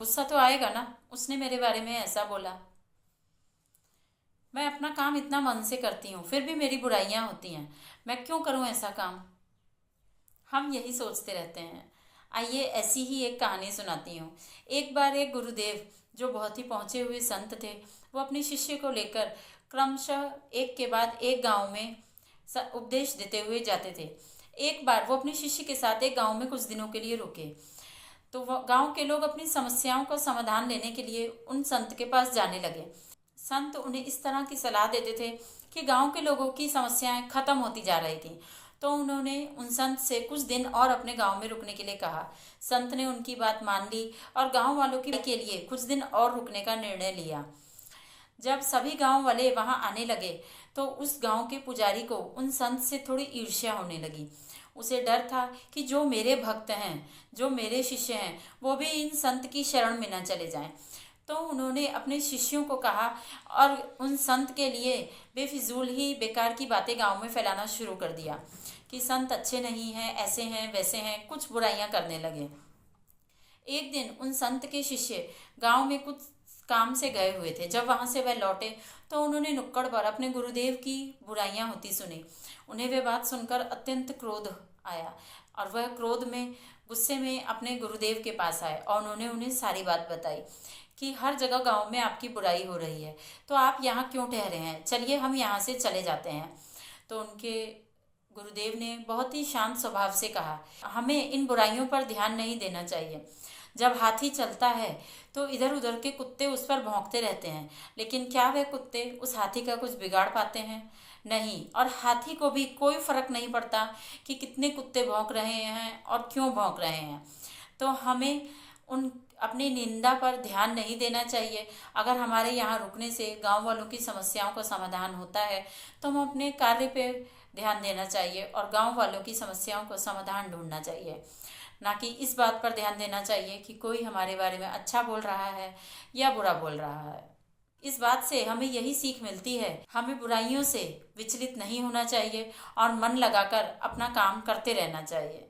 गुस्सा तो आएगा ना, उसने मेरे बारे में ऐसा बोला। मैं अपना काम इतना मन से करती हूँ, फिर भी मेरी बुराइयाँ होती हैं। मैं क्यों करूँ ऐसा काम? हम यही सोचते रहते हैं। आइए ऐसी ही एक कहानी सुनाती हूँ। एक बार एक गुरुदेव, जो बहुत ही पहुँचे हुए संत थे, वो अपने शिष्य को लेकर क्रमशः एक के बाद एक गांव में उपदेश देते हुए जाते थे। एक बार वो अपने शिष्य के साथ एक गांव में कुछ दिनों के लिए रुके। तो वह गांव के लोग अपनी समस्याओं का समाधान लेने के लिए उन संत के पास जाने लगे। संत उन्हें इस तरह की सलाह देते थे कि गांव के लोगों की समस्याएं खत्म होती जा रही थी। तो उन्होंने उन संत से कुछ दिन और अपने गांव में रुकने के लिए कहा। संत ने उनकी बात मान ली और गांव वालों की के लिए कुछ दिन और रुकने का निर्णय लिया। जब सभी गांव वाले वहां आने लगे तो उस गांव के पुजारी को उन संत से थोड़ी ईर्ष्या होने लगी। उसे डर था कि जो मेरे भक्त हैं, जो मेरे शिष्य हैं, वो भी इन संत की शरण में न चले जाएं। तो उन्होंने अपने शिष्यों को कहा और उन संत के लिए बेफिजूल ही बेकार की बातें गांव में फैलाना शुरू कर दिया कि संत अच्छे नहीं हैं, ऐसे हैं, वैसे हैं, कुछ बुराइयां करने लगे। एक दिन उन संत के शिष्य गांव में कुछ काम से गए हुए थे। जब वहां से वह लौटे तो उन्होंने नुक्कड़ पर अपने गुरुदेव की बुराइयां होती सुनी। उन्हें वह बात सुनकर अत्यंत क्रोध आया और वह क्रोध में, गुस्से में अपने गुरुदेव के पास आए और उन्होंने उन्हें सारी बात बताई कि हर जगह गांव में आपकी बुराई हो रही है, तो आप यहाँ क्यों ठहरे हैं? चलिए हम यहाँ से चले जाते हैं। तो उनके गुरुदेव ने बहुत ही शांत स्वभाव से कहा, हमें इन बुराइयों पर ध्यान नहीं देना चाहिए। जब हाथी चलता है तो इधर उधर के कुत्ते उस पर भौंकते रहते हैं, लेकिन क्या वह कुत्ते उस हाथी का कुछ बिगाड़ पाते हैं? नहीं। और हाथी को भी कोई फर्क नहीं पड़ता कि कितने कुत्ते भौंक रहे हैं और क्यों भौंक रहे हैं। तो हमें उन अपनी निंदा पर ध्यान नहीं देना चाहिए। अगर हमारे यहाँ रुकने से गांव वालों की समस्याओं का समाधान होता है तो हम अपने कार्य पे ध्यान देना चाहिए और गांव वालों की समस्याओं का समाधान ढूंढना चाहिए, ना कि इस बात पर ध्यान देना चाहिए कि कोई हमारे बारे में अच्छा बोल रहा है या बुरा बोल रहा है। इस बात से हमें यही सीख मिलती है, हमें बुराइयों से विचलित नहीं होना चाहिए और मन लगाकर अपना काम करते रहना चाहिए।